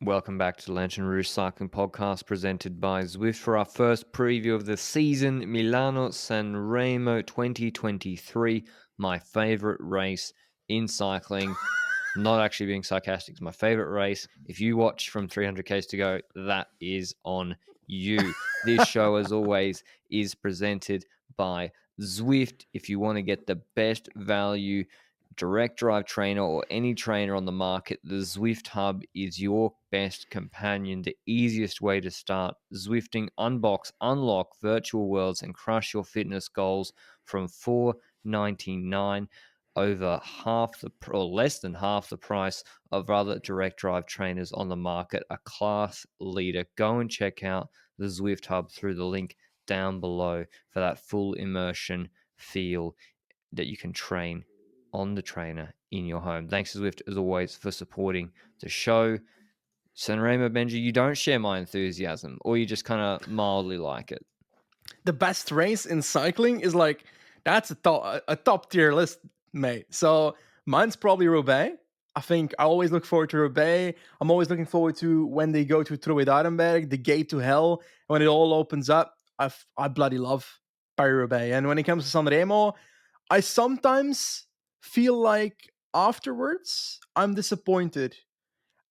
Welcome back to the Lanterne Rouge Cycling Podcast presented by Zwift for our first preview of the season, Milano-Sanremo 2023, my favourite race in cycling. Not actually being sarcastic, it's my favourite race. If you watch from 300Ks to go, that is on you. This show, as always, is presented by Zwift. If you want to get the best value direct drive trainer or any trainer on the market, the Zwift Hub is your best companion, the easiest way to start Zwifting, unbox, unlock virtual worlds, and crush your fitness goals from $4.99, over half the or less than half the price of other direct drive trainers on the market. A class leader. Go and check out the Zwift Hub through the link down below for that full immersion feel that you can train on the trainer in your home. Thanks to Zwift, as always, for supporting the show. Sanremo, Benji, you don't share my enthusiasm, or you just kind of mildly like it. The best race in cycling is that's a top tier list, mate. So mine's probably Roubaix. I think I always look forward to Roubaix. I'm always looking forward to when they go to Trouwe-Darenberg, the gate to hell, when it all opens up. I bloody love Paris-Roubaix. And when it comes to Sanremo, I sometimes feel like afterwards I'm disappointed.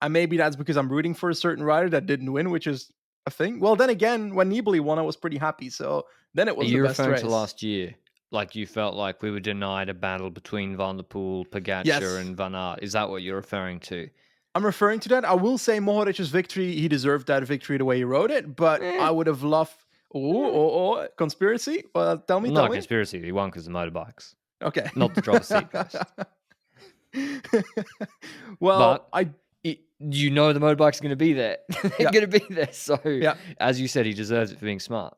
And maybe that's because I'm rooting for a certain rider that didn't win, which is a thing. Well, then again, when Nibali won, I was pretty happy. So then it Are was the you best referring to race. last year? Like you felt like we were denied a battle between Van der Poel, Pogacar, Yes, and Van Aert. Is that what you're referring to? I'm referring to that. I will say Moharic's victory, he deserved that victory the way he rode it, but Eh, I would have loved. Oh, conspiracy? Tell me, Not tell a me. conspiracy. He won because of motorbikes, Okay. not the driver's seat, guys. Well, But you know the motorbikes are going to be there. They're yeah, going to be there. So, yeah. as you said, he deserves it for being smart.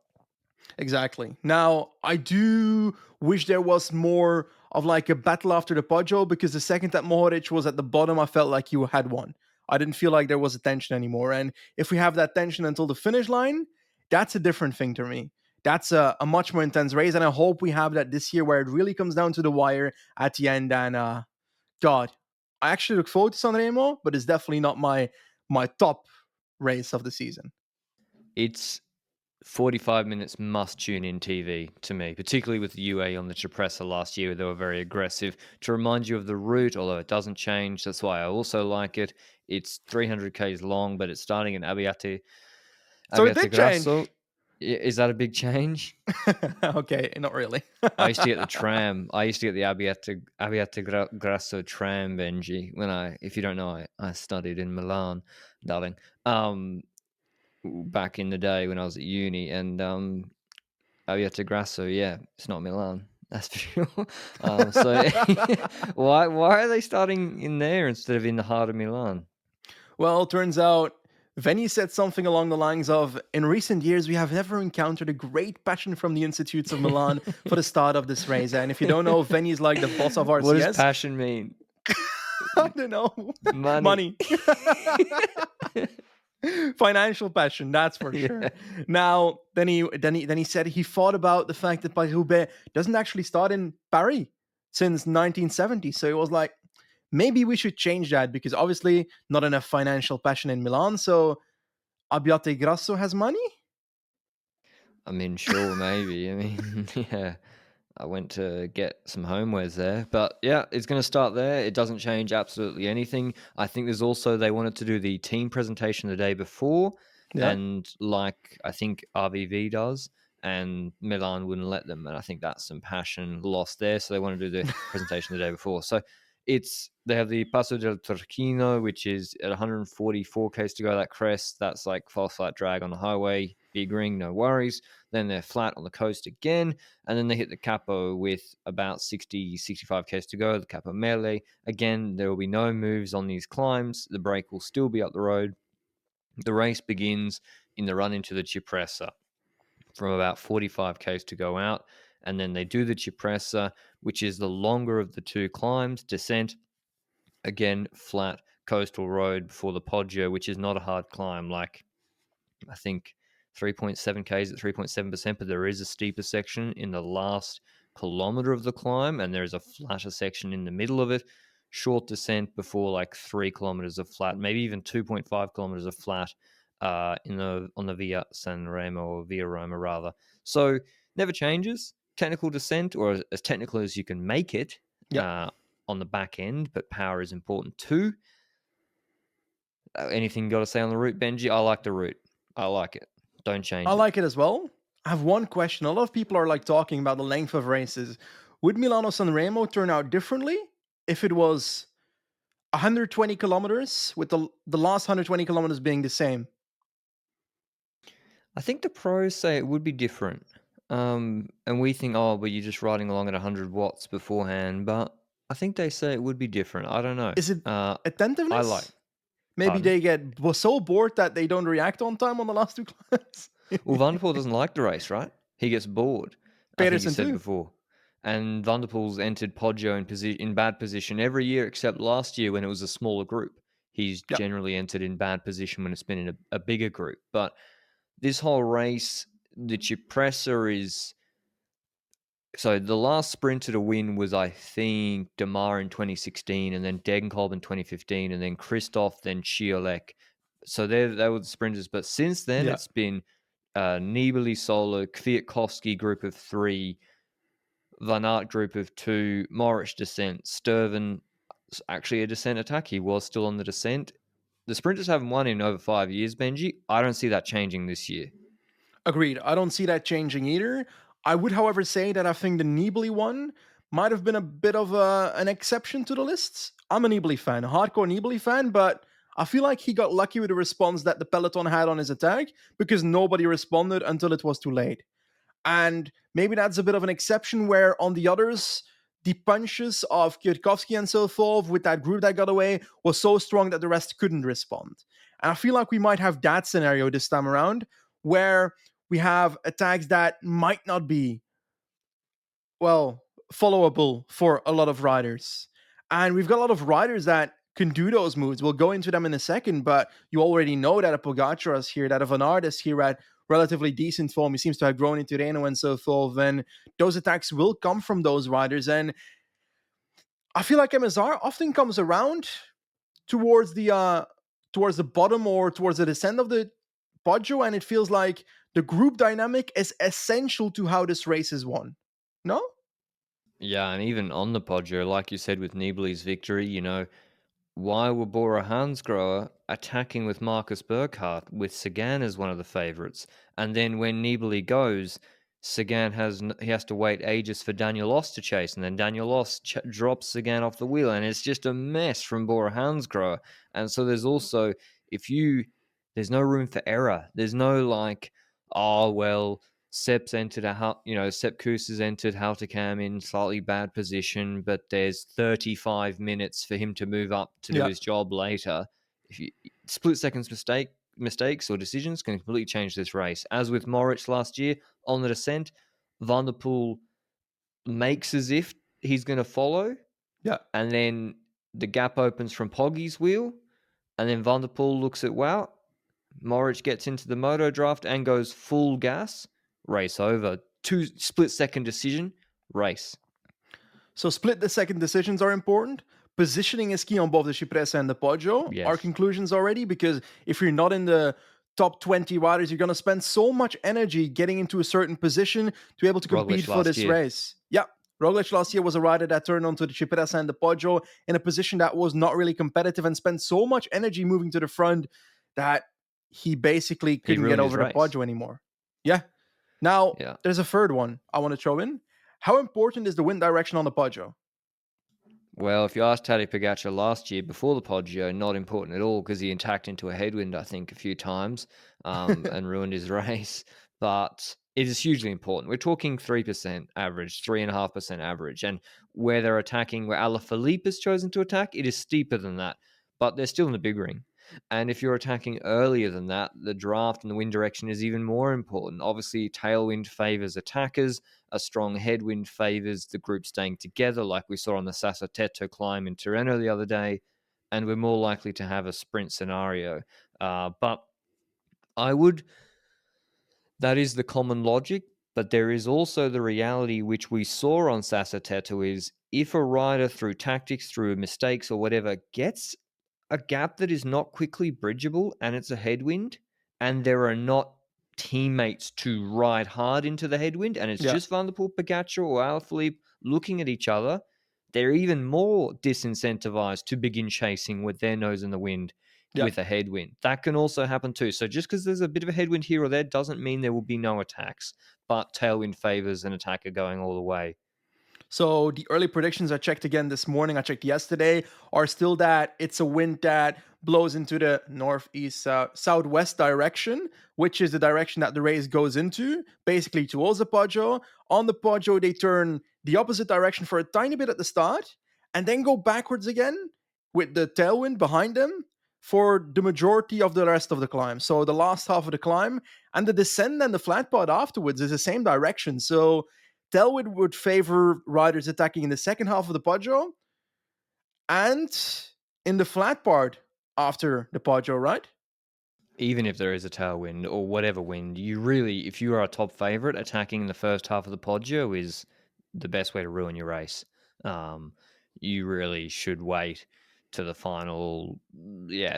Exactly. Now, I do wish there was more of like a battle after the Poggio, because the second that Mohoric was at the bottom, I felt like you had won. I didn't feel like there was a tension anymore. And if we have that tension until the finish line, that's a different thing to me. That's a much more intense race. And I hope we have that this year where it really comes down to the wire at the end. And God, I actually look forward to Sanremo, but it's definitely not my top race of the season. It's 45 minutes must tune in TV to me, particularly with the UA on the Cipressa last year. They were very aggressive. To remind you of the route, although it doesn't change, that's why I also like it. It's 300 Ks long, but it's starting in So it Abbiate did change. Grasso. Is that a big change? Okay, not really. I used to get the tram. I used to get the Abbiate Grasso tram, Benji. If you don't know, I studied in Milan, darling. Back in the day when I was at uni, and Abbiate Grasso, yeah, it's not Milan. That's for sure. So why are they starting in there instead of in the heart of Milan? Well, turns out Venny said something along the lines of, in recent years, we have never encountered a great passion from the Institutes of Milan for the start of this race. And if you don't know, Venny is like the boss of What does RCS. passion mean? I don't know. Money. Money. Financial passion, that's for sure. Yeah. Now, then he said he thought about the fact that Paris-Roubaix doesn't actually start in Paris since 1970. So it was like, maybe we should change that, because obviously not enough financial passion in Milan. So Abbiate Grasso has money? I mean, sure, maybe. I mean, yeah. I went to get some homewares there, but yeah, it's going to start there. It doesn't change absolutely anything. I think there's also, they wanted to do the team presentation the day before, Yeah. and like I think RVV does, and Milan wouldn't let them, and I think that's some passion lost there. So they want to do the presentation the day before. So they have the Passo del Turchino, which is at 144 k's to go. That crest, that's like false flat drag on the highway, big ring, no worries. Then they're flat on the coast again, and then they hit the Capo with about 60, 65 k's to go, the Capo Mele. Again, there will be no moves on these climbs. The brake will still be up the road. The race begins in the run into the Cipressa from about 45 k's to go out, and then they do the Cipressa, which is the longer of the two climbs, descent, again, flat coastal road before the Poggio, which is not a hard climb, like I think 3.7 Ks at 3.7%, but there is a steeper section in the last kilometer of the climb, and there is a flatter section in the middle of it. short descent before like 3 kilometers of flat, maybe even 2.5 kilometers of flat on the Via Sanremo or Via Roma rather. So never changes. Technical descent, or as technical as you can make it Yeah. on the back end, but power is important too. Anything you got to say on the route, Benji? I like the route. I like it. Don't change I it. like it as well. I have one question. A lot of people are like talking about the length of races. Would Milano-Sanremo turn out differently if it was 120 kilometers with the last 120 kilometers being the same? I think the pros say it would be different. And we think, oh, but you're just riding along at 100 watts beforehand. But I think they say it would be different. I don't know. Is it I like, attentiveness? Maybe pardon? they get so bored that they don't react on time on the last two climbs. Well, Vanderpool doesn't like the race, right? He gets bored, I think you Peterson said too. before. And Vanderpool's entered Poggio in bad position every year except last year when it was a smaller group. He's Yeah. generally entered in bad position when it's been in a bigger group. But this whole race, the Cipressa is... So the last sprinter to win was, I think, Demar in 2016, and then Degenkolb in 2015, and then Christoph, then Chiolek. So they were the sprinters. But since then, Yeah. it's been Nibali solo, Kwiatkowski group of 3, Van Aert group of 2, Moritz descent, Sturven actually a descent attack. He was still on the descent. The sprinters haven't won in over 5 years, Benji. I don't see that changing this year. Agreed. I don't see that changing either. I would, however, say that I think the Nibali one might have been a bit of an exception to the lists. I'm a Nibali fan, a hardcore Nibali fan, but I feel like he got lucky with the response that the peloton had on his attack because nobody responded until it was too late. And maybe that's a bit of an exception where on the others, the punches of Kwiatkowski and so forth with that group that got away was so strong that the rest couldn't respond. And I feel like we might have that scenario this time around where we have attacks that might not be, well, followable for a lot of riders. And we've got a lot of riders that can do those moves. We'll go into them in a second, but you already know that a Pogacar is here, that a Van Aert is here at relatively decent form. He seems to have grown into Reno and so forth. And those attacks will come from those riders. And I feel like MSR often comes around towards the bottom or towards the descent of the Poggio, and it feels like the group dynamic is essential to how this race is won. No? Yeah, and even on the Poggio, like you said with Nibali's victory, why were Bora Hansgrohe attacking with Marcus Burkhardt with Sagan as one of the favourites? And then when Nibali goes, Sagan he has to wait ages for Daniel Oss to chase, and then Daniel Oss drops Sagan off the wheel, and it's just a mess from Bora Hansgrohe. And so there's also, there's no room for error. There's no like, oh well, Sepp Kuss has entered Haltercam in slightly bad position, but there's 35 minutes for him to move up to do Yeah. his job later. If you split seconds mistakes or decisions can completely change this race. As with Moritz last year on the descent, Van der Poel makes as if he's going to follow, Yeah. and then the gap opens from Poggy's wheel, and then Van der Poel looks at wow. Moritz gets into the moto draft and goes full gas. Race over. 2 split-second decision. Race. So split the second decisions are important. Positioning is key on both the Cipressa and the Poggio. Our Yes. conclusions already, because if you're not in the top 20 riders, you're going to spend so much energy getting into a certain position to be able to compete Roglic for last this year. race. Yeah. Roglic last year was a rider that turned onto the Cipressa and the Poggio in a position that was not really competitive and spent so much energy moving to the front that he basically He couldn't get ruined his over the race. Poggio anymore. Yeah. Now, Yeah. there's a third one I want to throw in. How important is the wind direction on the Poggio? Well, if you asked Tadej Pogacar last year before the Poggio, not important at all because he attacked into a headwind, I think, a few times and ruined his race. But it is hugely important. We're talking 3% average, 3.5% average. And where they're attacking, where Alaphilippe has chosen to attack, it is steeper than that. But they're still in the big ring. And if you're attacking earlier than that, the draft and the wind direction is even more important. Obviously, tailwind favors attackers. A strong headwind favors the group staying together, like we saw on the Sassotetto climb in Tirreno the other day, and we're more likely to have a sprint scenario. But that is the common logic. But there is also the reality which we saw on Sassateto is if a rider through tactics, through mistakes or whatever gets a gap that is not quickly bridgeable and it's a headwind and there are not teammates to ride hard into the headwind and it's Yeah. just Van der Poel, Pogacar or Alaphilippe looking at each other, they're even more disincentivized to begin chasing with their nose in the wind Yeah. with a headwind. That can also happen too. So just because there's a bit of a headwind here or there doesn't mean there will be no attacks, but tailwind favors an attacker going all the way. So the early predictions I checked again this morning, I checked yesterday, are still that it's a wind that blows into the northeast, southwest direction, which is the direction that the race goes into, basically towards the Poggio. On the Poggio, they turn the opposite direction for a tiny bit at the start, and then go backwards again with the tailwind behind them for the majority of the rest of the climb. So the last half of the climb and the descent and the flat part afterwards is the same direction. So Tailwind would favor riders attacking in the second half of the Poggio and in the flat part after the Poggio, right? Even if there is a tailwind or whatever wind, you really, if you are a top favorite, attacking in the first half of the Poggio is the best way to ruin your race. You really should wait to the final,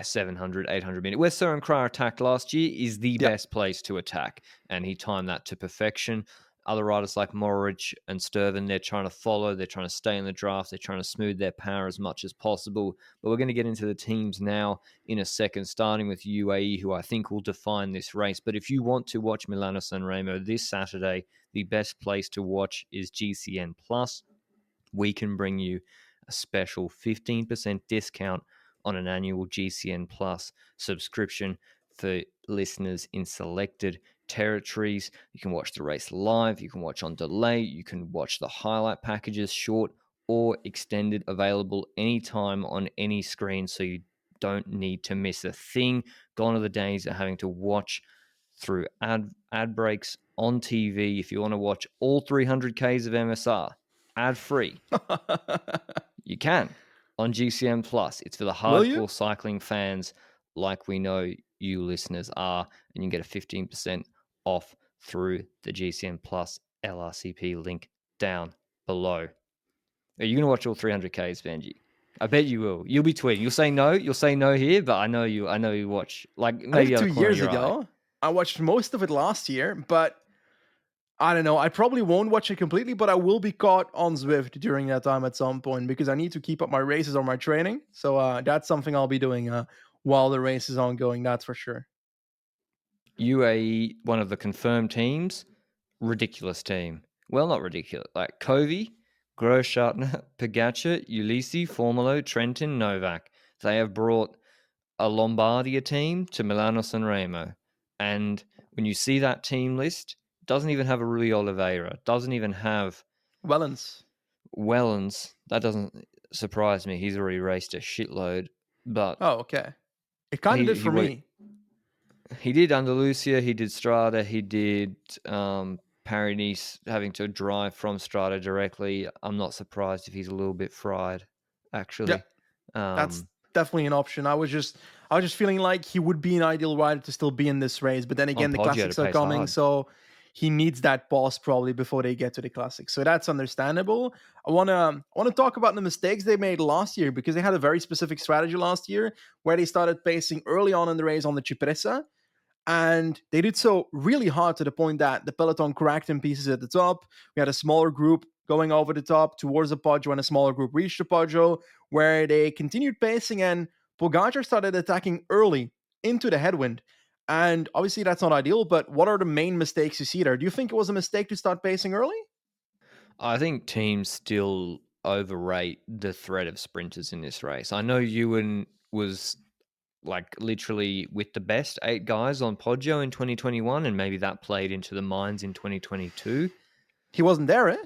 700, 800 minute. Where Søren Kragh attacked last year is the Yeah. best place to attack, and he timed that to perfection. Other riders like Morich and Sturven, they're trying to follow, they're trying to stay in the draft, they're trying to smooth their power as much as possible. But we're going to get into the teams now in a second, starting with UAE, who I think will define this race. But if you want to watch Milano-Sanremo this Saturday, the best place to watch is GCN Plus. We can bring you a special 15% discount on an annual GCN Plus subscription for listeners in selected territories. You can watch the race live, you can watch on delay, you can watch the highlight packages, short or extended, available anytime on any screen, so you don't need to miss a thing. Gone are the days of having to watch through ad breaks on TV. If you want to watch all 300Ks of MSR ad free, you can on GCN Plus. It's for the Will you? hardcore cycling fans like we know you listeners are, and you can get a 15% off through the GCN Plus LRCP link down below. Are you going to watch all 300Ks, Benji? I bet you will. You'll be tweeting. You'll say no. You'll say no here, but I know you. I know you watch. Like I think maybe out of two the corner of years your eye. ago, I watched most of it last year, but I don't know. I probably won't watch it completely, but I will be caught on Zwift during that time at some point because I need to keep up my races or my training. So that's something I'll be doing while the race is ongoing. That's for sure. UAE, one of the confirmed teams, ridiculous team. Well, not ridiculous. Like Covey, Grosschartner, Pogacar, Ulisi, Formolo, Trentin, Novak. They have brought a Lombardia team to Milano-Sanremo. And when you see that team list, it doesn't even have a Rui Oliveira, doesn't even have Wellens. Wellens. That doesn't surprise me. He's already raced a shitload. But Oh, okay. It kind of did he for me. he did Andalusia, he did Strada, he did Paris-Nice, having to drive from Strada directly. I'm not surprised if he's a little bit fried, Yeah, actually. that's definitely an option. I was just feeling like he would be an ideal rider to still be in this race, but then On again, the Poggio to classics are pace coming, hard. so he needs that pause probably before they get to the classics. So that's understandable. I wanna talk about the mistakes they made last year because they had a very specific strategy last year where they started pacing early on in the race on the Cipressa. And they did so really hard to the point that the peloton cracked in pieces at the top. We had a smaller group going over the top towards the Poggio, and a smaller group reached the Poggio, where they continued pacing, and Pogacar started attacking early into the headwind. And obviously, that's not ideal, but what are the main mistakes you see there? Do you think it was a mistake to start pacing early? I think teams still overrate the threat of sprinters in this race. I know Ewan was like literally with the best 8 guys on Poggio in 2021, and maybe that played into the minds in 2022. He wasn't there, eh?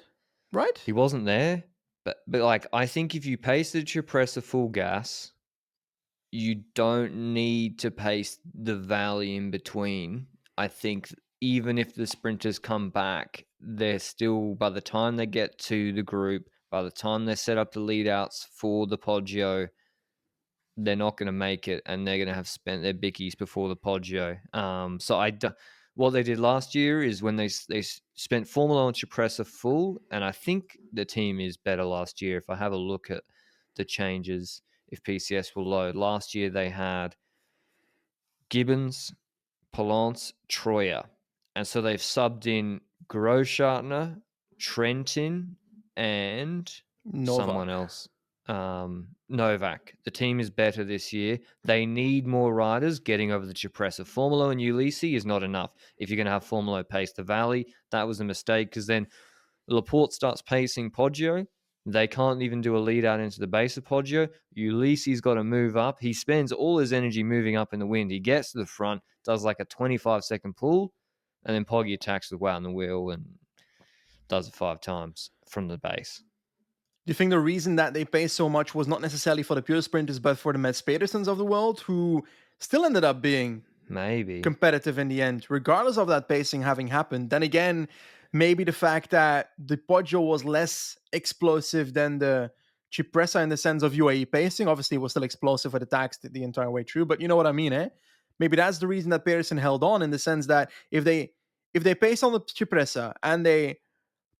Right? He wasn't there, but like I think if you pace at your press of full gas, you don't need to pace the valley in between. I think even if the sprinters come back, they're still, by the time they get to the group, by the time they set up the lead outs for the Poggio, they're not going to make it, and they're going to have spent their bickies before the Poggio. So what they did last year is when they spent Formula on Cipressa full, and I think the team is better last year. If I have a look at the changes, if PCS will load, last year they had Gibbons, Palance, Troyer, and so they've subbed in Groschartner, Trentin, and someone Novak. else. Novak. The team is better this year. They need more riders getting over the Cipressa. Formula and Ulisi is not enough. If you're going to have Formula pace the Valley, that was a mistake because then Laporte starts pacing Poggio. They can't even do a lead out into the base of Poggio. Ulisi's got to move up. He spends all his energy moving up in the wind. He gets to the front, does like a 25-second pull, and then Poggi attacks with wow on the wheel and does it 5 times from the base. Do you think the reason that they pay so much was not necessarily for the pure sprinters, but for the Mats Pedersens of the world, who still ended up being Maybe competitive in the end, regardless of that pacing having happened? Then again, maybe the fact that the Poggio was less explosive than the Cipressa in the sense of UAE pacing. Obviously, it was still explosive at attacks the entire way through, but you know what I mean, eh? Maybe that's the reason that Pedersen held on, in the sense that if they pace on the Cipressa and they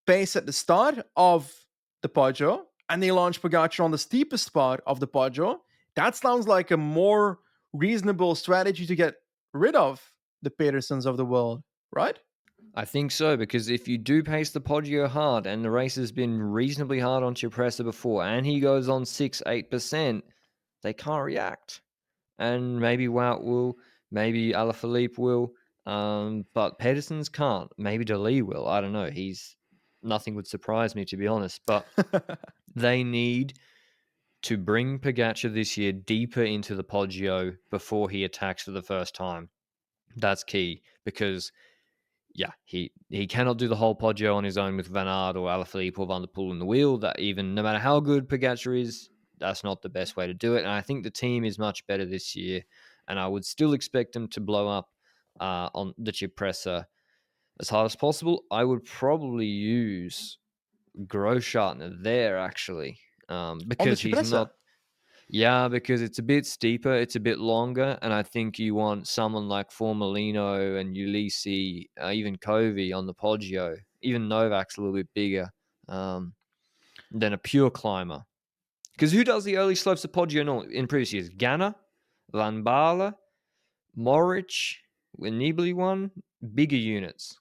pace at the start of the Poggio and they launch Pogacar on the steepest part of the Poggio, that sounds like a more reasonable strategy to get rid of the Pedersens of the world, right? I think so, because if you do pace the Poggio hard, and the race has been reasonably hard on Cipressa before, and he goes on 6-8%, they can't react. And maybe Wout will, maybe Alaphilippe will, but Pedersen's can't. Maybe DeLee will. I don't know. Nothing would surprise me, to be honest. But they need to bring Pogacar this year deeper into the Poggio before he attacks for the first time. That's key, because yeah, he cannot do the whole Poggio on his own with Van Aert or Alaphilippe or Van der Poel in the wheel. That even no matter how good Pogacar is, that's not the best way to do it. And I think the team is much better this year, and I would still expect them to blow up on the Cipressa as hard as possible. I would probably use Groschartner there actually, On the because he's Cipressa. not. Yeah, because it's a bit steeper, it's a bit longer, and I think you want someone like Formalino and Ulisi, even Covey on the Poggio. Even Novak's a little bit bigger than a pure climber. Because who does the early slopes of Poggio in previous years? Ganna, Van Baarle, Morich, Nibali one, bigger units.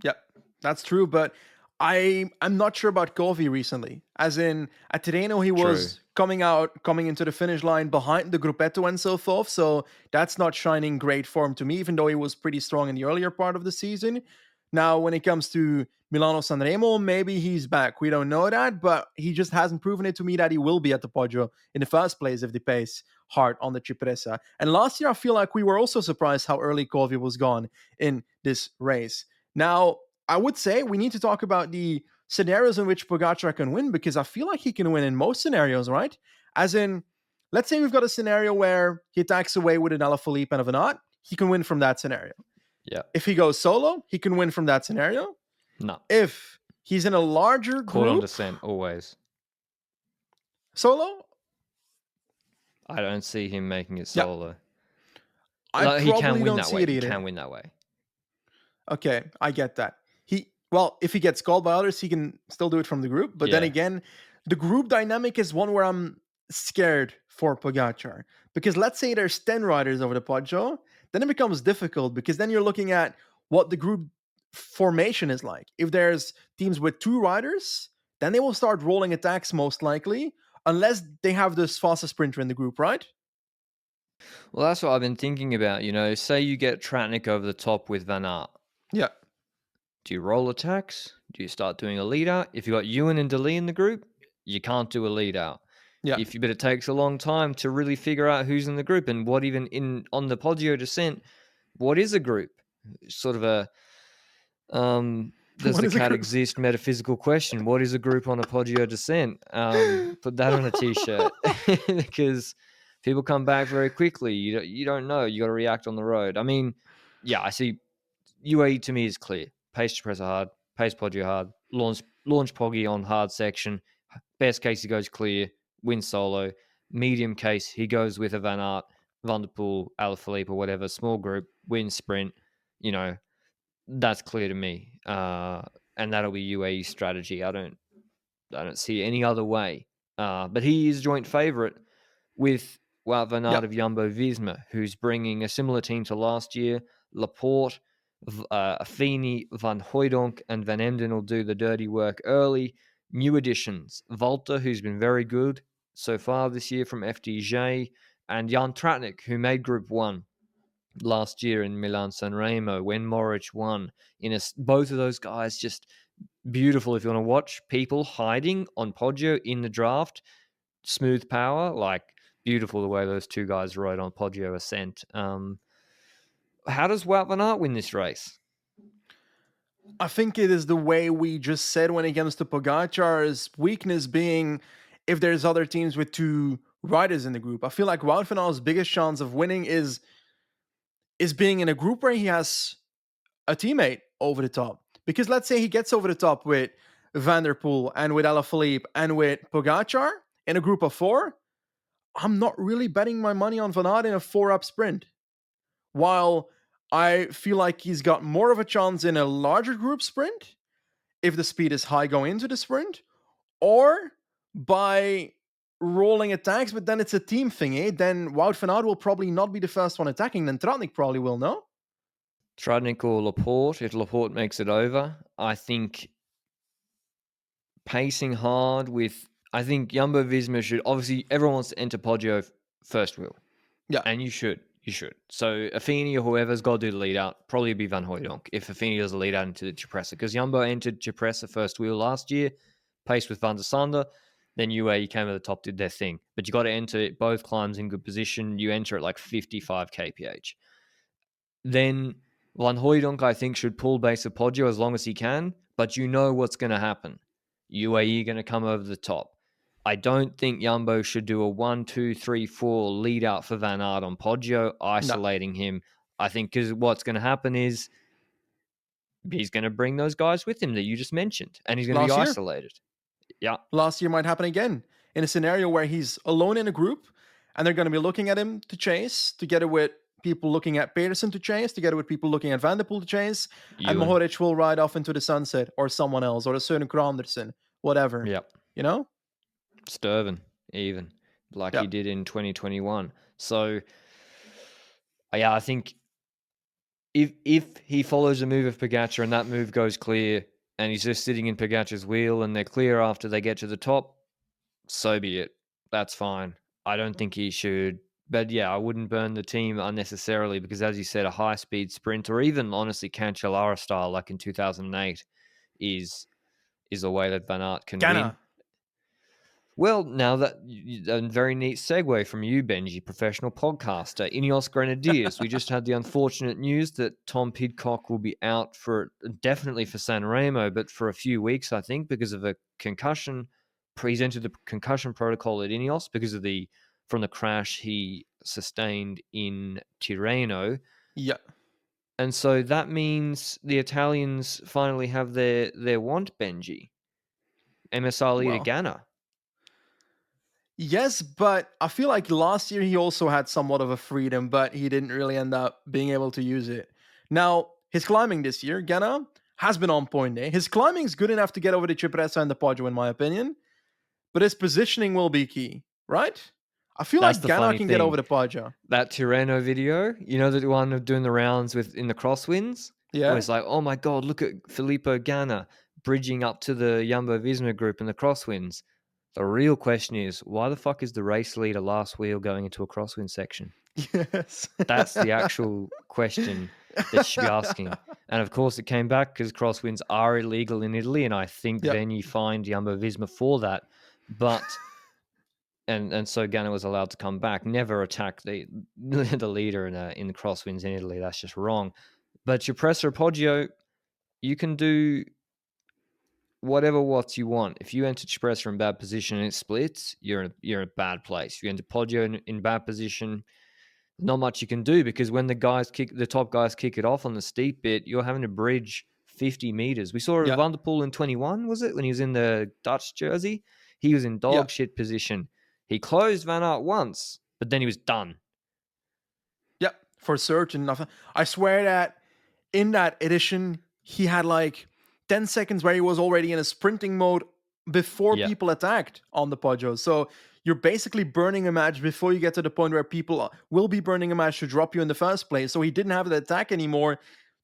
Yep, that's true. But I'm not sure about Covey recently. As in, at Tirreno, he True. was coming into the finish line behind the Gruppetto and so forth. So that's not shining great form to me, even though he was pretty strong in the earlier part of the season. Now, when it comes to Milano-Sanremo, maybe he's back. We don't know that, but he just hasn't proven it to me that he will be at the Poggio in the first place if they pace hard on the Cipressa. And last year, I feel like we were also surprised how early Covey was gone in this race. Now, I would say we need to talk about the scenarios in which Pogacar can win, because I feel like he can win in most scenarios, right? As in, let's say we've got a scenario where he attacks away with an Alaphilippe and a Van Aert, he can win from that scenario. Yeah. If he goes solo, he can win from that scenario. No. If he's in a larger Caught on group, descent, always. solo, I don't see him making it yeah, solo. I Like, he can probably win don't that see way. it He either. can win that way. Okay, I get that. Well, if he gets called by others, he can still do it from the group. But then Yeah. again, the group dynamic is one where I'm scared for Pogacar. Because let's say there's 10 riders over the Poggio, then it becomes difficult, because then you're looking at what the group formation is like. If there's teams with 2 riders, then they will start rolling attacks most likely, unless they have this fastest sprinter in the group, right? Well, that's what I've been thinking about. Say you get Tratnik over the top with Van Aert. Yeah. Do you roll attacks? Do you start doing a lead out? If you got Ewan and DeLee in the group, you can't do a lead out. Yeah. But it takes a long time to really figure out who's in the group and what even on the Poggio descent, what is a group? Sort of a does What the is a cat group? exist metaphysical question. What is a group on a Poggio descent? Put that on a t-shirt because people come back very quickly. You don't know. You got to react on the road. I mean, yeah, I see. UAE to me is clear. Pace Cipressa hard, pace Poggio hard, launch Poggy on hard section. Best case he goes clear, wins solo. Medium case he goes with a Van Aert, Van der Poel, Alaphilippe or whatever, small group, wins sprint. That's clear to me, and that'll be UAE's strategy. I don't see any other way. But he is joint favourite with Wout van Aert Yeah. of Jumbo-Visma, who's bringing a similar team to last year. Laporte, Affini, Van Hooijdonk, and Van Emden will do the dirty work early. New additions, Walter, who's been very good so far this year from FDJ, and Jan Tratnik, who made Group 1 last year in Milan-Sanremo when Moritz won. Both of those guys just beautiful if you want to watch people hiding on Poggio in the draft. Smooth power, like beautiful the way those two guys rode on Poggio Ascent. How does Wout van Aert win this race? I think it is the way we just said when it comes to Pogacar's weakness being if there's other teams with two riders in the group. I feel like Wout van Aert's biggest chance of winning is being in a group where he has a teammate over the top. Because let's say he gets over the top with Van der Poel and with Alaphilippe and with Pogacar in a group of 4, I'm not really betting my money on Van Aert in a 4-up sprint. While I feel like he's got more of a chance in a larger group sprint if the speed is high going into the sprint, or by rolling attacks, but then it's a team thingy, then Wout van Aert will probably not be the first one attacking, then Tratnik probably will, no? Tratnik or Laporte, if Laporte makes it over. I think pacing hard with, I think Jumbo-Visma should, obviously everyone wants to enter Poggio first wheel. Yeah. And you should. So Affini or whoever's got to do the lead out, probably be Van Hooijdonk if Affini does the lead out into the Cipressa. Because Jumbo entered Cipressa first wheel last year, paced with Van der Sande. Then UAE came to the top, did their thing. But you got to enter both climbs in good position. You enter at like 55 kph. Then Van Hooijdonk, I think, should pull base of Poggio as long as he can. But you know what's going to happen. UAE going to come over the top. I don't think Jumbo should do a 1, 2, 3, 4 lead out for Van Aert on Poggio, isolating him. I think because what's going to happen is he's going to bring those guys with him that you just mentioned, and he's going to be isolated. Yeah. Last year might happen again in a scenario where he's alone in a group and they're going to be looking at him to chase, together with people looking at Pedersen to chase, together with people looking at Van der Poel to chase, and Mohoric will ride off into the sunset, or someone else, or a certain Andersen, whatever. Yep. You know? Sturven, even, like he did in 2021. So, yeah, I think if he follows the move of Pogacar and that move goes clear and he's just sitting in Pogacar's wheel and they're clear after they get to the top, so be it. That's fine. I don't think he should. But yeah, I wouldn't burn the team unnecessarily because, as you said, a high-speed sprint or even, honestly, Cancellara style like in 2008 is a way that Van Aert can win. Well, now that a very neat segue from you, Benji, professional podcaster. Ineos Grenadiers. We just had the unfortunate news that Tom Pidcock will be out for definitely for Sanremo, but for a few weeks, I think, because of a concussion. He's entered the concussion protocol at Ineos because of from the crash he sustained in Tirreno. Yeah. And so that means the Italians finally have their want, Benji. MSR leader Ganna. Yes, but I feel like last year he also had somewhat of a freedom, but he didn't really end up being able to use it. Now, his climbing this year, Ganna, has been on point. His climbing is good enough to get over the Cipressa and the Poggio, in my opinion, but his positioning will be key, right? I feel like Ganna can get over the Poggio. That Tirreno video, you know, the one of doing the rounds in the crosswinds? Yeah. Where it's like, oh my God, look at Filippo Ganna bridging up to the Jumbo-Visma group in the crosswinds. The real question is, why the fuck is the race leader last wheel going into a crosswind section? Yes. That's the actual question that you should be asking. And of course, it came back because crosswinds are illegal in Italy, and I think then you find Jumbo-Visma for that. But and so Ganna was allowed to come back. Never attack the leader in the crosswinds in Italy. That's just wrong. But your Cipressa Poggio, you can do whatever watts you want. If you enter Cipressa in bad position and it splits, you're in a bad place. If you enter Poggio in bad position, not much you can do because when the top guys kick it off on the steep bit, you're having to bridge 50 meters. We saw Van der Poel in 21, was it, when he was in the Dutch jersey? He was in dog shit position. He closed Van Aert once, but then he was done. Yeah, for certain. I swear that in that edition, he had like 10 seconds where he was already in a sprinting mode before Yeah. people attacked on the Poggio. So you're basically burning a match before you get to the point where people will be burning a match to drop you in the first place. So he didn't have the attack anymore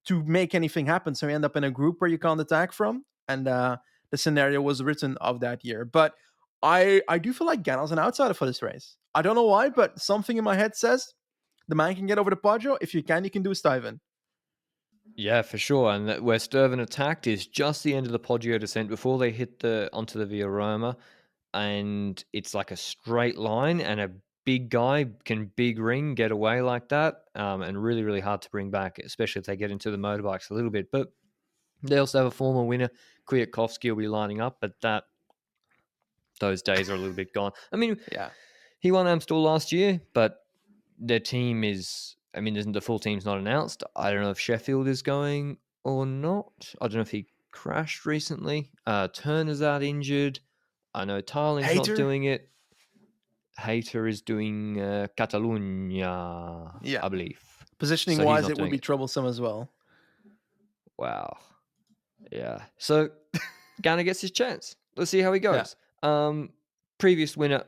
to make anything happen. So you end up in a group where you can't attack from. And the scenario was written of that year. But I do feel like Gano's an outsider for this race. I don't know why, but something in my head says the man can get over the Poggio. If you can do Stuyven. Yeah, for sure. And where Sturven attacked is just the end of the Poggio descent before they hit onto the Via Roma, and it's like a straight line, and a big guy can big ring get away like that, and really, really hard to bring back, especially if they get into the motorbikes a little bit. But they also have a former winner, Kwiatkowski, will be lining up, but those days are a little bit gone. I mean, Yeah. he won Amstel last year, but their team is, I mean, the full team's not announced. I don't know if Sheffield is going or not. I don't know if he crashed recently. Turner's out injured. I know Tarling's not Hater? doing it. Hater is doing Catalunya, Yeah. I believe. Positioning So he's wise, not it would doing be it. troublesome as well. Wow. Yeah. So Ghana gets his chance. Let's see how he goes. Previous winner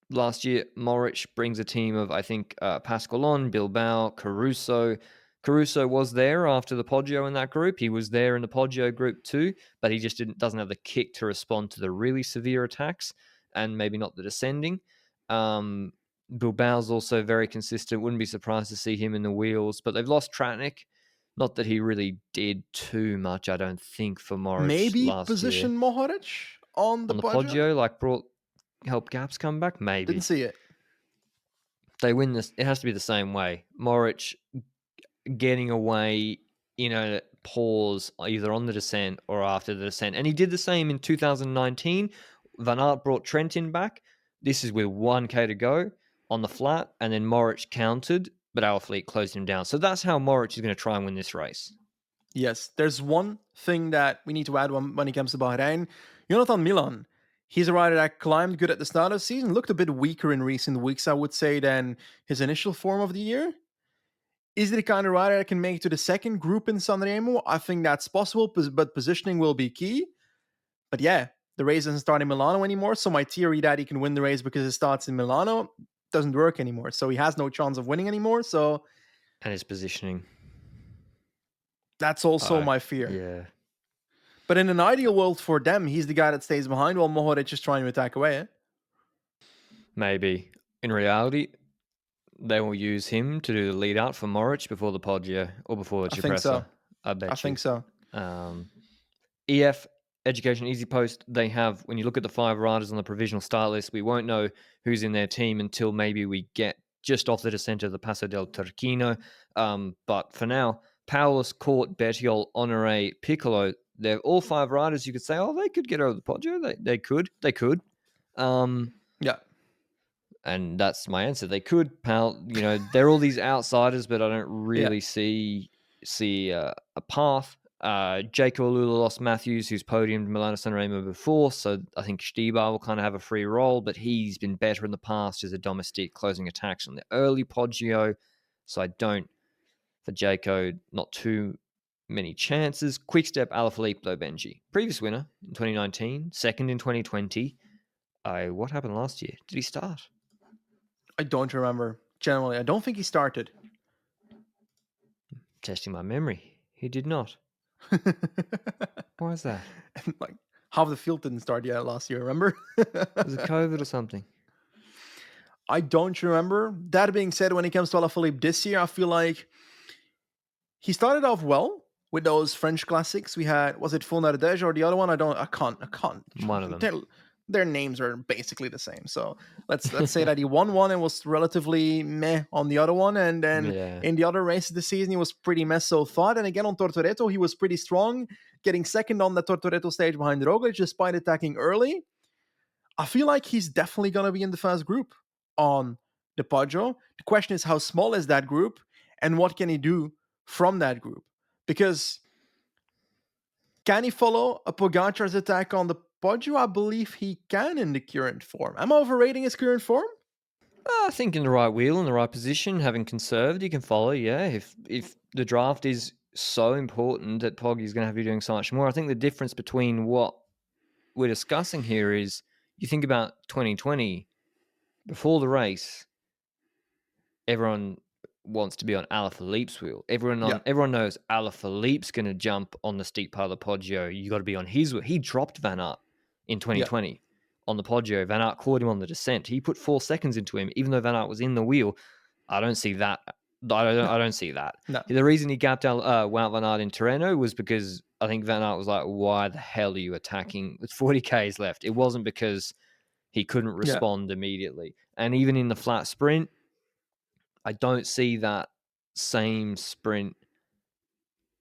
last year, Morich brings a team of, I think, Pascalon, Bilbao, Caruso. Caruso was there after the Poggio in that group. He was there in the Poggio group too, but he just doesn't have the kick to respond to the really severe attacks, and maybe not the descending. Bilbao's also very consistent. Wouldn't be surprised to see him in the wheels, but they've lost Tratnik. Not that he really did too much, I don't think, for Morich Maybe last year. position Mohoric on the On the Poggio? Poggio, like help Gaps come back? Maybe. Didn't see it. They win this. It has to be the same way. Morich getting away in a pause either on the descent or after the descent. And he did the same in 2019. Van Aert brought Trentin back. This is with 1K to go on the flat, and then Morich countered, but our fleet closed him down. So that's how Morich is going to try and win this race. Yes, there's one thing that we need to add when it comes to Bahrain. Jonathan Milan, he's a rider that climbed good at the start of the season, looked a bit weaker in recent weeks, I would say, than his initial form of the year. Is he the kind of rider that can make it to the second group in Sanremo? I think that's possible, but positioning will be key. But yeah, the race doesn't start in Milano anymore, so my theory that he can win the race because it starts in Milano doesn't work anymore. So he has no chance of winning anymore. So And his positioning. that's also my fear. Yeah. But in an ideal world for them, he's the guy that stays behind while Mohoric is trying to attack away. Maybe. In reality, they will use him to do the lead out for Morich before the Poggio or before the I think so. Cipressa. I bet I think so. EF Education Easy Post, they have, when you look at the 5 riders on the provisional start list, we won't know who's in their team until maybe we get just off the descent of the Passo del Turchino. But for now, Paulus, Court, Bettiol, Honore, Piccolo, they're all 5 riders you could say, oh, they could get over the Poggio. They could. Yeah. And that's my answer. They could. They're all these outsiders, but I don't really see a path. Jaco Alula lost Matthews, who's podiumed Milano-Sanremo before, so I think Stibar will kind of have a free role, but he's been better in the past as a domestique closing attacks on the early Poggio, so I don't, for Jaco, not too many chances. Quickstep, Alaphilippe, though, Benji. Previous winner in 2019, second in 2020. What happened last year? Did he start? I don't remember. Generally, I don't think he started. Testing my memory. He did not. Why is that? Like half the field didn't start yet last year, remember? Was it COVID or something? I don't remember. That being said, when it comes to Alaphilippe this year, I feel like he started off well with those French classics. We had, was it Fond Ardèche or the other one? I can't. One of them. Their names are basically the same. So let's say that he won one and was relatively meh on the other one. And then in the other races this season, he was pretty meh so far. And again, on Tortoreto, he was pretty strong, getting second on the Tortoreto stage behind Roglic, despite attacking early. I feel like he's definitely going to be in the first group on the Poggio. The question is, how small is that group and what can he do from that group? Because can he follow a Pogacar's attack on the Poggio? I believe he can in the current form. Am I overrating his current form? I think in the right wheel, in the right position, having conserved, he can follow. Yeah, if the draft is so important that Poggy's going to have to be doing so much more. I think the difference between what we're discussing here is you think about 2020, before the race, everyone wants to be on Alaphilippe's wheel. Everyone knows Alaphilippe's going to jump on the steep part of the Poggio. You got to be on his wheel. He dropped Van Aert in 2020 on the Poggio. Van Aert caught him on the descent. He put 4 seconds into him, even though Van Aert was in the wheel. I don't see that. I don't see that. No. The reason he gapped Wout Van Aert in Tirreno was because I think Van Aert was like, why the hell are you attacking with 40 Ks left? It wasn't because he couldn't respond immediately. And even in the flat sprint, I don't see that same sprint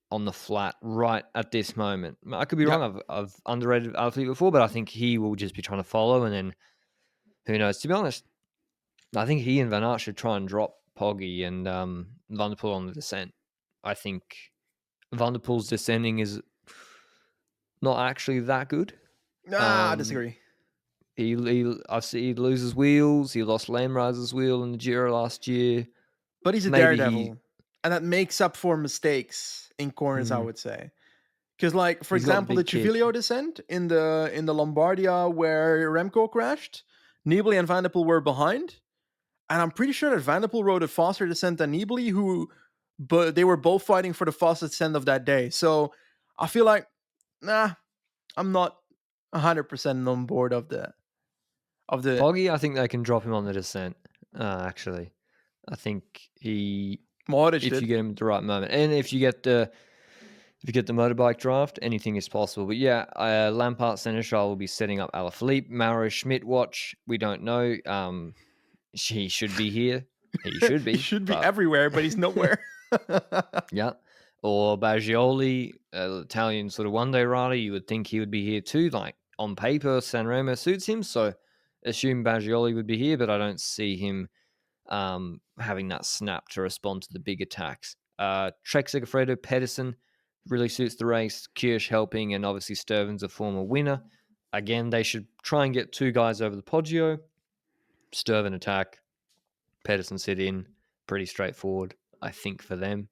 on the flat right at this moment. I could be wrong. I've underrated Alaphilippe before, but I think he will just be trying to follow, and then who knows? To be honest, I think he and Van Aert should try and drop Poggy and Van der Poel on the descent. I think Van der Poel's descending is not actually that good. I disagree. He loses wheels. He lost Lamriser's wheel in the Giro last year. But he's a daredevil, and that makes up for mistakes in corners, I would say. Because, like, for example, the Civiglio descent in the Lombardia where Remco crashed, Nibali and Van der Poel were behind, and I'm pretty sure that Van der Poel rode a faster descent than Nibali, but they were both fighting for the fastest descent of that day. So I feel like, I'm not 100% on board of the Poggy. I think they can drop him on the descent. Actually, I think if you get him at the right moment, and if you get the motorbike draft, anything is possible. But yeah, Lampard Seneschal will be setting up Alaphilippe. Mauro Schmidt watch. We don't know. He should be here. He should be. He should be everywhere, but he's nowhere. Yeah. Or Baggioli, Italian sort of one-day rider. You would think he would be here too. Like on paper, Sanremo suits him, so assume Baggioli would be here, but I don't see him having that snap to respond to the big attacks. Trek Segafredo, Pedersen really suits the race. Kirsch helping, and obviously Sturven's a former winner. Again, they should try and get 2 guys over the Poggio. Sturven attack, Pedersen sit in. Pretty straightforward, I think, for them.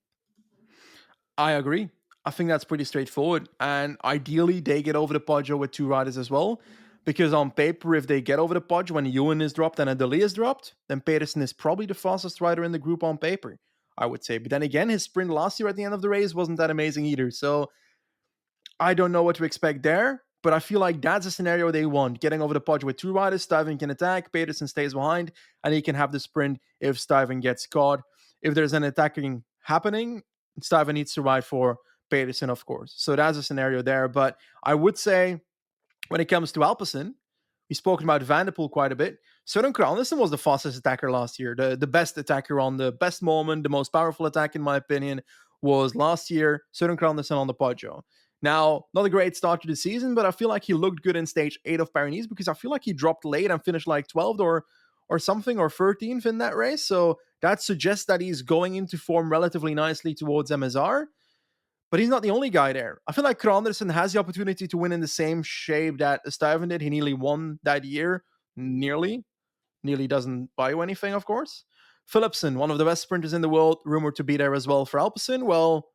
I agree. I think that's pretty straightforward. And ideally, they get over the Poggio with 2 riders as well. Because on paper, if they get over the Poggio when Ewan is dropped and Adeli is dropped, then Pedersen is probably the fastest rider in the group on paper, I would say. But then again, his sprint last year at the end of the race wasn't that amazing either. So I don't know what to expect there. But I feel like that's a scenario they want. Getting over the Poggio with 2 riders, Stuyven can attack, Pedersen stays behind, and he can have the sprint if Stuyven gets caught. If there's an attacking happening, Stuyven needs to ride for Pedersen, of course. So that's a scenario there. But I would say when it comes to Alpecin, we've spoken about Van der Poel quite a bit. Søren Kragh was the fastest attacker last year. The best attacker on the best moment, the most powerful attack, in my opinion, was last year, Søren Kragh on the Poggio. Now, not a great start to the season, but I feel like he looked good in stage 8 of Paris because I feel like he dropped late and finished like 12th or something, or 13th in that race. So that suggests that he's going into form relatively nicely towards MSR. But he's not the only guy there. I feel like Kragh has the opportunity to win in the same shape that Stuyven did. He nearly won that year. Nearly doesn't buy you anything, of course. Philipsen, one of the best sprinters in the world, rumored to be there as well for Alpecin. Well,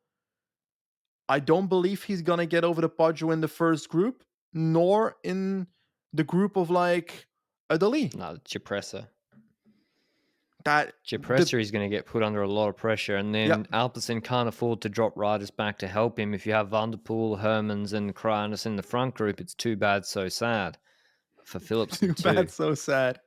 I don't believe he's going to get over the Poggio in the first group, nor in the group of like Adeli. No, Cipressa. That Cipressa is going to get put under a lot of pressure, and then Alpecin can't afford to drop riders back to help him. If you have Van der Poel, Hermans, and Kragh in the front group, it's too bad, so sad for Philipsen too. Too bad, so sad.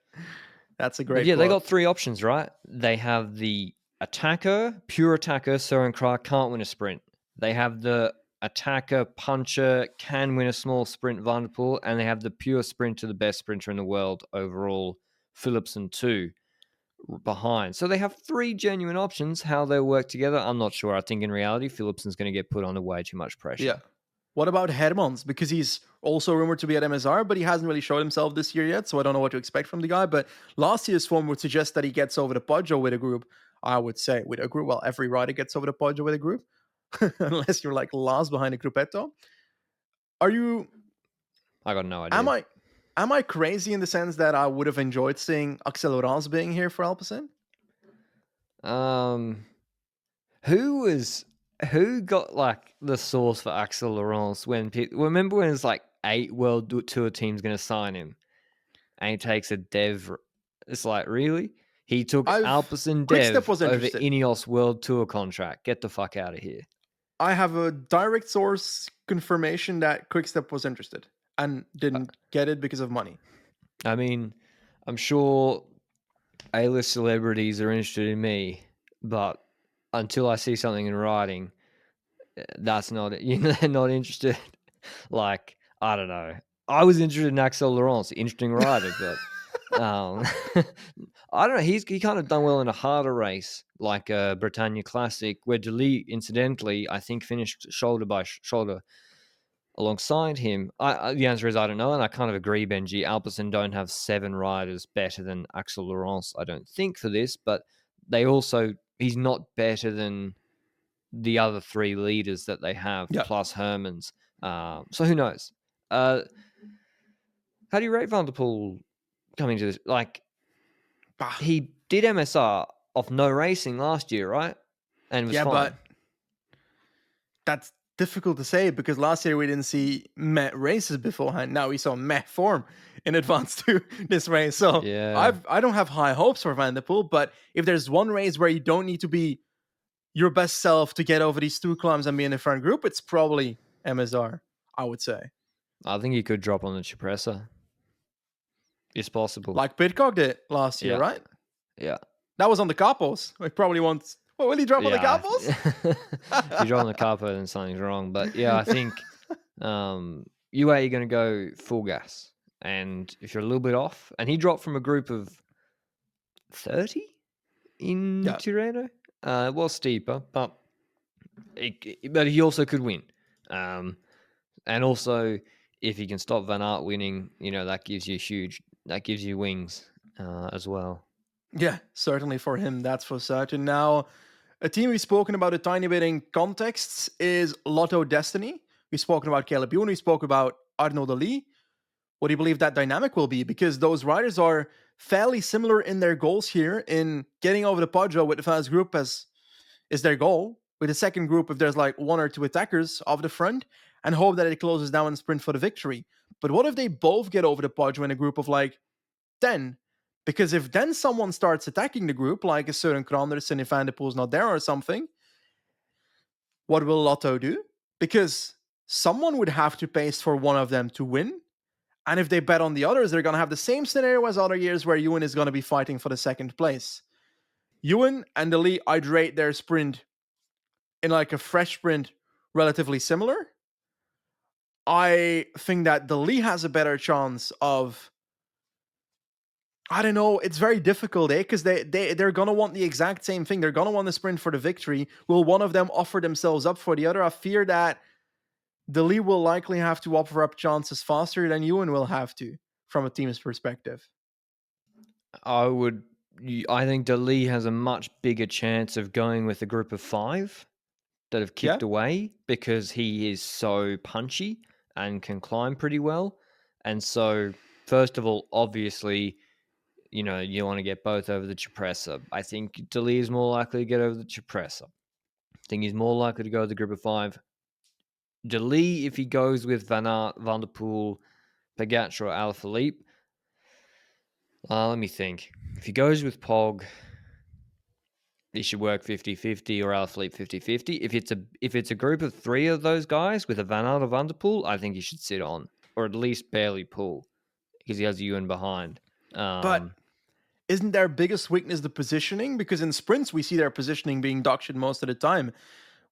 That's a great. But yeah, they got 3 options, right? They have the attacker, pure attacker. Søren Kragh can't win a sprint. They have the attacker, puncher, can win a small sprint, Van der Poel, and they have the pure sprinter, the best sprinter in the world overall, Philipsen too, behind. So they have 3 genuine options. How they work together, I'm not sure. I think in reality, Philipsen's going to get put under way too much pressure. Yeah. What about Hermans? Because he's also rumored to be at MSR, but he hasn't really showed himself this year yet, so I don't know what to expect from the guy. But last year's form would suggest that he gets over the Poggio with a group, I would say. With a group, well, every rider gets over the Poggio with a group, unless you're like last behind a gruppetto. Are you... I got no idea. Am I crazy in the sense that I would have enjoyed seeing Axel Laurens being here for Alpecin? Who was Who got like the source for Axel Laurence when remember when it's like 8 World Tour teams going to sign him and he takes a Dev? It's like, really? He took I've Alpecin Quickstep Dev was over interested. Ineos World Tour contract. Get the fuck out of here. I have a direct source confirmation that Quickstep was interested and didn't get it because of money. I mean, I'm sure A-list celebrities are interested in me, but until I see something in writing, that's not it. They're not interested. Like, I don't know. I was interested in Axel Laurence, interesting rider, but I don't know. He kind of done well in a harder race like Britannia Classic, where Delete, incidentally, I think finished shoulder by shoulder alongside him. The answer is I don't know, and I kind of agree, Benji. Alpecin don't have 7 riders better than Axel Laurence, I don't think, for this, but he's not better than the other 3 leaders that they have, Yeah. plus Herman's. So who knows? How do you rate Van der Poel coming to this? Like, he did MSR off no racing last year, right? And was fine. But that's difficult to say because last year we didn't see Met races beforehand. Now we saw Met form in advance to this race. So yeah. I don't have high hopes for Van der Poel, but if there's one race where you don't need to be your best self to get over these 2 climbs and be in the front group, it's probably MSR, I would say. I think he could drop on the Cipressa. It's possible. Like Pidcock did last year, right? Yeah. That was on the Capos. He probably wants... What, will he drop on the Capos? If you drop on the Capo, then something's wrong. But yeah, I think you're going to go full gas. And if you're a little bit off, and he dropped from a group of 30 in Tirreno. It was steeper, but he also could win. And also, if he can stop Van Aert winning, that gives you wings as well. Yeah, certainly for him, that's for certain. Now, a team we've spoken about a tiny bit in contexts is Lotto Destiny. We've spoken about Caleb Ewan, we spoke about Arnaud Delis. What do you believe that dynamic will be? Because those riders are fairly similar in their goals here, in getting over the Poggio with the first group as is their goal. With the second group, if there's like 1 or 2 attackers off the front, and hope that it closes down and sprint for the victory. But what if they both get over the Poggio in a group of like 10? Because if then someone starts attacking the group, like a certain Krandersen, if Van der Poel's not there or something, what will Lotto do? Because someone would have to pace for one of them to win. And if they bet on the others, they're going to have the same scenario as other years where Ewan is going to be fighting for the second place. Ewan and Delis, I'd rate their sprint in like a fresh sprint relatively similar. I think that Delis has a better chance of... I don't know. It's very difficult, Because they're going to want the exact same thing. They're going to want the sprint for the victory. Will one of them offer themselves up for the other? I fear that Delis will likely have to offer up chances faster than Ewan will have to, from a team's perspective. I think Delis has a much bigger chance of going with a group of 5 that have kicked away because he is so punchy and can climb pretty well. And so, first of all, obviously, you want to get both over the Cipressa. I think Delis is more likely to get over the Cipressa. I think he's more likely to go with the group of 5. Delis, if he goes with Van Aert, Van der Poel, Pogacar, or Alaphilippe, let me think. If he goes with Pog, he should work 50-50 or Alaphilippe 50-50. If it's a group of 3 of those guys with a Van Aert or Van der Poel, I think he should sit on, or at least barely pull, because he has Ewan behind. But isn't their biggest weakness the positioning? Because in sprints, we see their positioning being dog shit most of the time,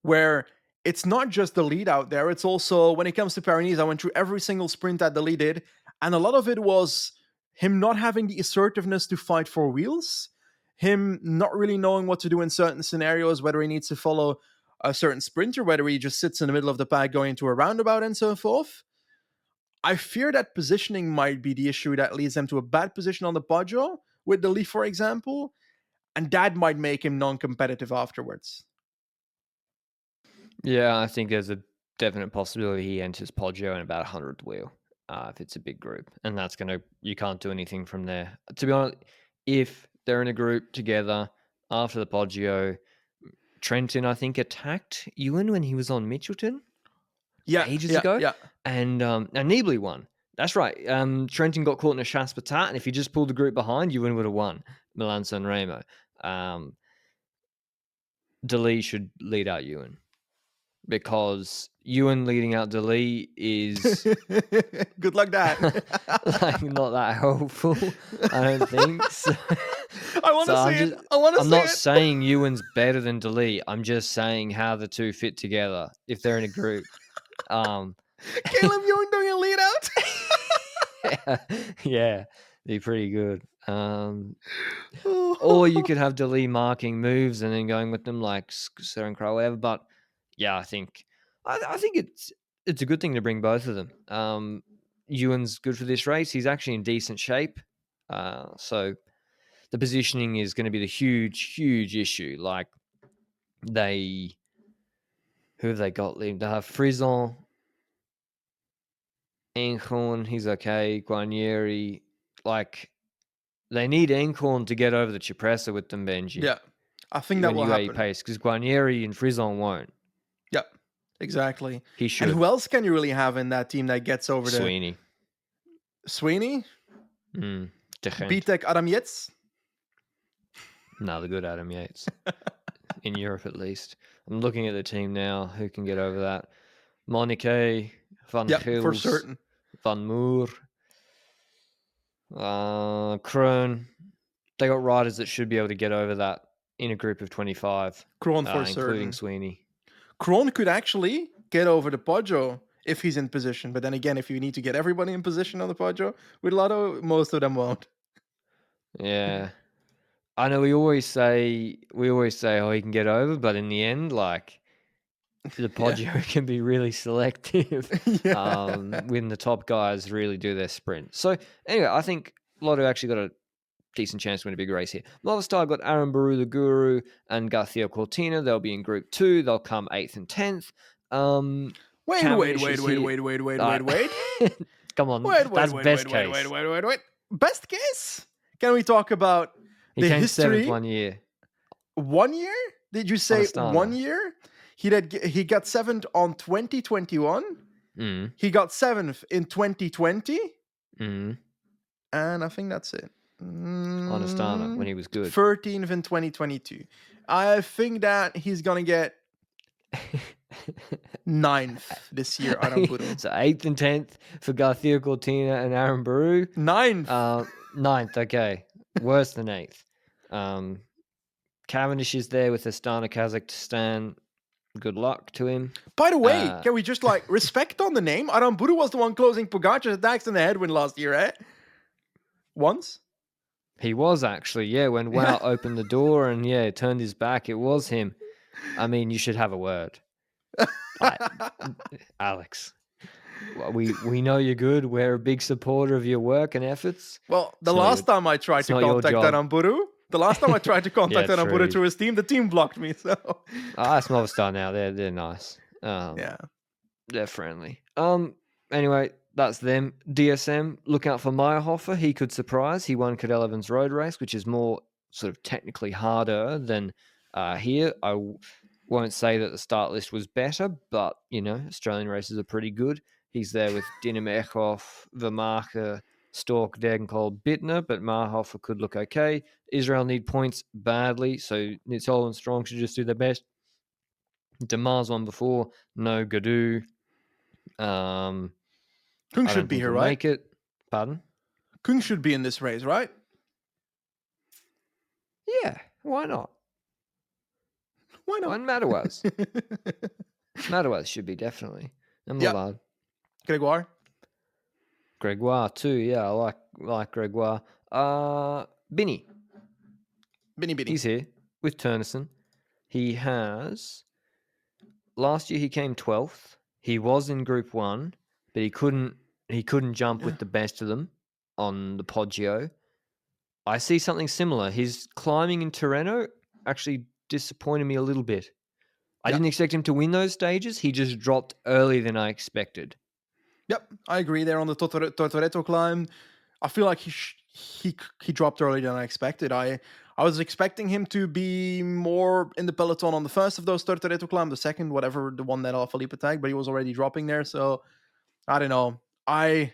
where it's not just the lead out there. It's also, when it comes to Pyrenees, I went through every single sprint that the lead did, and a lot of it was him not having the assertiveness to fight for wheels, him not really knowing what to do in certain scenarios, whether he needs to follow a certain sprinter, whether he just sits in the middle of the pack going to a roundabout and so forth. I fear that positioning might be the issue that leads them to a bad position on the Poggio, with the Leaf, for example, and that might make him non-competitive afterwards. Yeah, I think there's a definite possibility he enters Poggio in about 100th wheel if it's a big group, and you can't do anything from there. To be honest, if they're in a group together after the Poggio, Trentin, I think, attacked Ewan when he was on Mitchelton ages Yeah. ago. Yeah. And now Niebly won. That's right. Trentin got caught in a chasse patat, and if he just pulled the group behind, Ewan would have won Milan-Sanremo. Dali should lead out Ewan, because Ewan leading out Dali is Good luck, Dad. like not that helpful. I don't think so. I want to So see it. I want to I'm see not it. saying Ewan's better than Dali. I'm just saying how the two fit together if they're in a group. Caleb Ewan doing a lead out. Yeah, they're pretty good. Or you could have Dali marking moves and then going with them like Sir and Crow, whatever. But yeah, I think it's a good thing to bring both of them. Ewan's good for this race. He's actually in decent shape. So the positioning is going to be the huge issue. Like who have they got? They have Frison, Enkhorn, he's okay. Guarnieri, like they need Enkhorn to get over the Cipressa with them, Benji. Yeah, I think that when will UAE happen. pace, because Guarnieri and Frison won't. Yeah, exactly. He should. And who else can you really have in that team that gets over Sweeney. Sweeney? Degent. Bitek Adam Yates? No, the good Adam Yates. In Europe, at least. I'm looking at the team now. Who can get over that? Monique, Van Gils, for certain. Van Moer, Kroon. They got riders that should be able to get over that in a group of 25. Kroon for including certain. Sweeney. Kroon could actually get over the Poggio if he's in position. But then again, if you need to get everybody in position on the Poggio with Lotto, most of them won't. Yeah. I know we always say, oh, he can get over, but in the end, like, the Poggio can be really selective when the top guys really do their sprint. So, anyway, I think Lotto actually got a decent chance to win a big race here. Movistar got Aaron Baru, the Guru, and Garcia Cortina. They'll be in Group 2. They'll come 8th and 10th. Wait. Come on, that's best case. Wait. Best case? Can we talk about the history? 7th 1 year. 1 year? Did you say 1 year? He got 7th on 2021. He got 7th in 2020. And I think that's it. On Astana when he was good. 13th in 2022. I think that he's going to get 9th this year. So 8th and 10th for Garcia Cortina and Aaron Baru. 9th. 9th, okay. Worse than 8th. Cavendish is there with Astana Kazakhstan. Good luck to him. By the way, can we just respect on the name? Aramburu was the one closing Pogacar's attacks in the headwind last year, eh? Once? He was actually, yeah. When Wout opened the door and turned his back, it was him. I mean, you should have a word. Alex, we know you're good. We're a big supporter of your work and efforts. Well, the last time I tried to contact Aramburu, through his team, the team blocked me. So that's Movistar now. They're nice. They're friendly. Anyway, that's them. DSM, look out for Meyerhofer. He could surprise. He won Cadel Evans Road Race, which is more sort of technically harder than here. I won't say that the start list was better, but, Australian races are pretty good. He's there with Dinam Eckhoff, Vermacher, Stork, Degenkolb, Bittner, but Meyerhofer could look okay. Israel need points badly, so Nitzol and Strong should just do their best. Demars won before. No Gadu. Kung should be here, right? Make it. Pardon? Kung should be in this race, right? Yeah, why not? Why not? One Madawaz. Madawaz should be, definitely. And Millard. Gregoire too, yeah. I like Gregoire. Binny. He's here with Turnison. He has... Last year he came 12th. He was in Group 1, but he couldn't jump with the best of them on the Poggio. I see something similar. His climbing in Tirreno actually disappointed me a little bit. I didn't expect him to win those stages. He just dropped earlier than I expected. Yep, I agree there on the Tortoreto climb. I feel like he dropped earlier than I expected. I I was expecting him to be more in the peloton on the first of those Tortoreto climb, the second, whatever, the one that Alaphilippe attacked, but he was already dropping there. So I don't know. I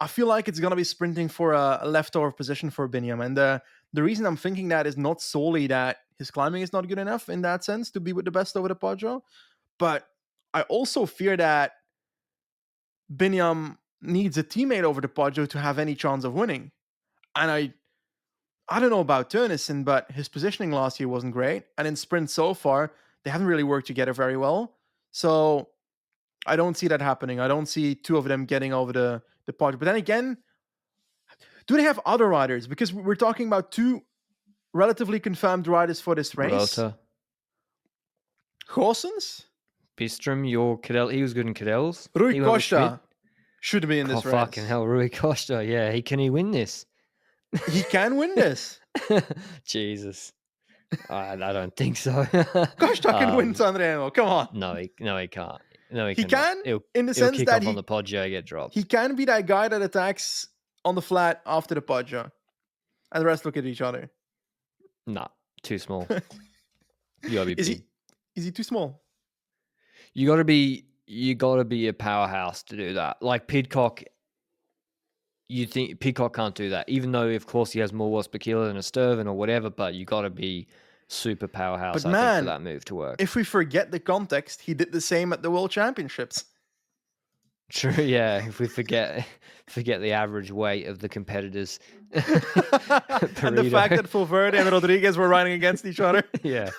feel like it's gonna be sprinting for a leftover position for Biniam, and the reason I'm thinking that is not solely that his climbing is not good enough in that sense to be with the best over the Poggio, but I also fear that Biniam needs a teammate over the Poggio to have any chance of winning, and I don't know about Turnison, but his positioning last year wasn't great. And in sprint so far, they haven't really worked together very well. So I don't see that happening. I don't see two of them getting over the Poggio. But then again, do they have other riders? Because we're talking about two relatively confirmed riders for this race. Rota. Goossens? Bistrom, your Cadell. He was good in Cadell's. Rui Costa should be in this race. Fucking hell, Rui Costa. Yeah, can he win this? He can win this. Jesus. I don't think so. Costa can win Sanremo. Come on. No, he can't. No, he can. In the sense kick that off on the Poggio, get dropped. He can be that guy that attacks on the flat after the Poggio, and the rest look at each other. Nah, too small. You gotta be big. Is he too small? You gotta be a powerhouse to do that. Like Pidcock, you think Pidcock can't do that, even though of course he has more watts per kilo than a Sturven or whatever. But you gotta be super powerhouse. But I think, for that move to work. If we forget the context, he did the same at the World Championships. True, yeah. If we forget the average weight of the competitors, and the fact that Valverde and Rodriguez were riding against each other. Yeah.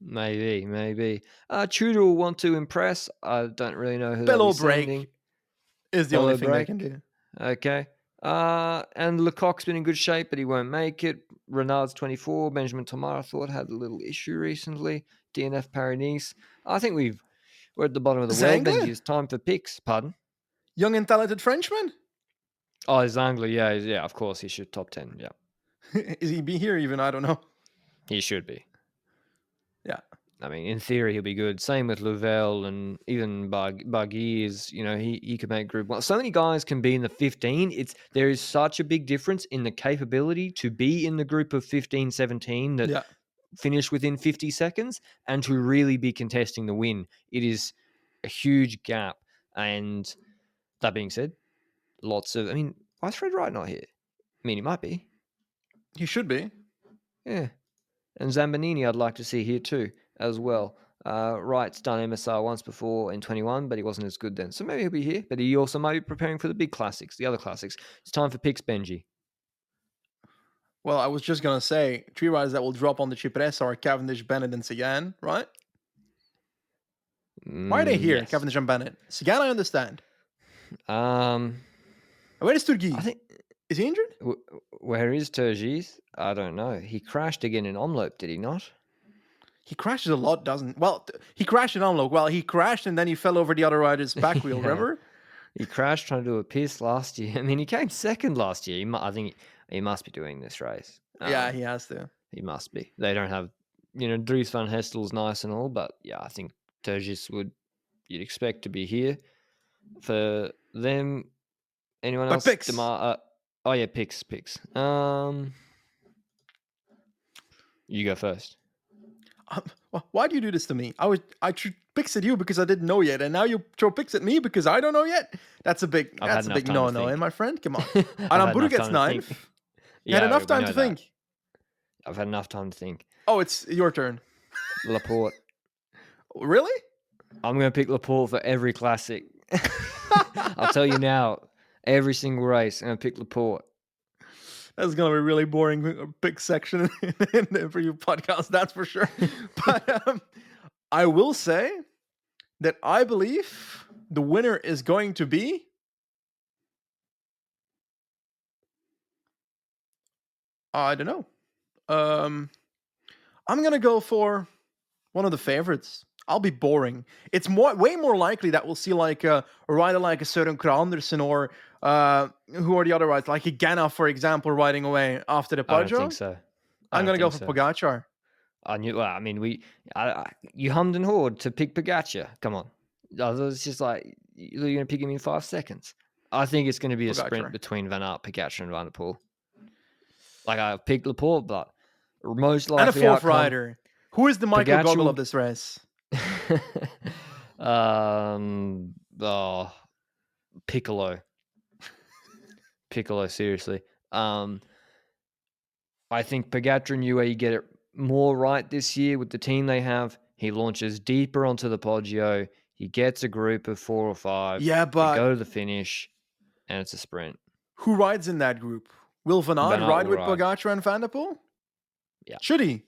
Maybe. Tudor will want to impress. I don't really know who Bellow they'll be sending. Is the only thing they can do. Okay. And Lecoq's been in good shape, but he won't make it. Renard's 24. Benjamin Tomar, I thought, had a little issue recently. DNF Paris-Nice. I think we're at the bottom of the world, Benji. It's time for picks. Pardon? Young and talented Frenchman? Oh, Zangler, yeah, of course. He should top 10, yeah. Is he be here even? I don't know. He should be. Yeah. I mean, in theory, he'll be good. Same with Louvel and even Barguil is, he could make Group 1. So many guys can be in the 15. There is such a big difference in the capability to be in the group of 15, 17 that finish within 50 seconds and to really be contesting the win. It is a huge gap. And that being said, why is Fred Wright not here? I mean, he might be. He should be. Yeah. And Zambanini I'd like to see here too, as well. Wright's done MSR once before in 21, but he wasn't as good then. So maybe he'll be here, but he also might be preparing for the big classics, the other classics. It's time for picks, Benji. Well, I was just going to say, 3 riders that will drop on the Cipressa are Cavendish, Bennett, and Sagan, right? Why are they here, yes. Cavendish and Bennett? Sagan, I understand. Where is Turgis? Is he injured? Where is Turgis? I don't know. He crashed again in Omloop, did he not? He crashes a lot, doesn't? Well, he crashed in Omloop. Well, he crashed and then he fell over the other rider's back wheel, remember? He crashed trying to do a piss last year. I mean, he came second last year. I think he must be doing this race. Yeah, he has to. He must be. They don't have, Dries van Hestel's nice and all, but yeah, I think Turgis you'd expect to be here. For them, anyone else? Picks. Picks. You go first. Why do you do this to me? I threw picks at you because I didn't know yet, and now you throw picks at me because I don't know yet. That's a big no-no, my friend. Come on. Aramburu gets 9th. You had enough time to think. I've had enough time to think. Oh, it's your turn. Laporte. Really? I'm going to pick Laporte for every classic. I'll tell you now, every single race, I'm going to pick Laporte. That's going to be a really boring pick section in the For You podcast, that's for sure. But I will say that I believe the winner is going to be I don't know. I'm going to go for one of the favorites. I'll be boring. It's way more likely that we'll see like a rider like a Søren Kragh Andersen or who are the other riders? Like a Ganna, for example, riding away after the Poggio. I don't think so. I'm going to go for Pogacar. You hummed and hawed to pick Pogacar. Come on. It's just like, you're going to pick him in 5 seconds. I think it's going to be a sprint between Van Aert, Pogacar, and Van der Poel. Like I picked Laporte, but most And a likely fourth outcome, rider. Who is the Michael Pogacar Gogol will of this race? oh, Piccolo. Piccolo, seriously. I think Pogacar and UAE get it more right this year with the team they have. He launches deeper onto the Poggio. He gets a group of 4 or 5. Yeah, They go but to the finish, and it's a sprint. who rides in that group? Will Van Van Aert Aert ride will with ride. Pogacar and Van der Poel? Yeah. Should he?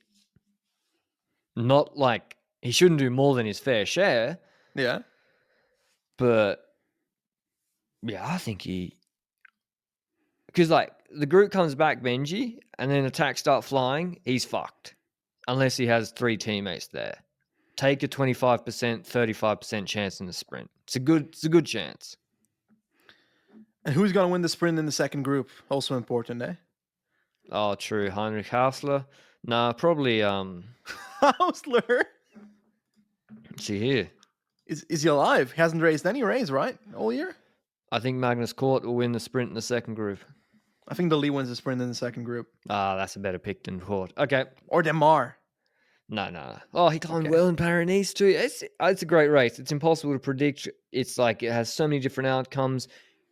Not like he shouldn't do more than his fair share, Yeah. but yeah, I think he... Because like the group comes back, Benji, and then attacks start flying, he's fucked. Unless he has 3 teammates there. Take a 25%, 35% chance in the sprint. It's a good chance. And who's going to win the sprint in the second group? Also important, eh? Oh, true. Heinrich Hausler. Nah, probably Hausler? see here. Is he alive? He hasn't raced any race, right? All year? I think Magnus Cort will win the sprint in the second group. I think the Lee wins the sprint in the second group. Ah, that's a better pick than Cort. Okay. Or Demar. No. Oh, he timed well in Paris too. It's a great race. It's impossible to predict. It's like it has so many different outcomes.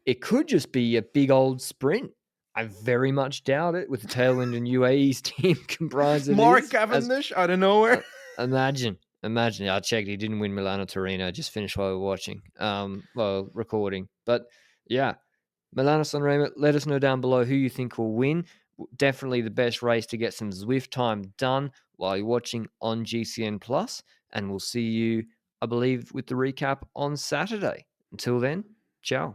It could just be a big old sprint. I very much doubt it with the tailwind and UAE's team comprised of Mark Cavendish out of nowhere. Imagine. I checked. He didn't win Milano-Torino. Just finished while we were watching. Recording. But yeah, Milano-Sanremo. Let us know down below who you think will win. Definitely the best race to get some Zwift time done while you're watching on GCN Plus. And we'll see you, I believe, with the recap on Saturday. Until then, ciao.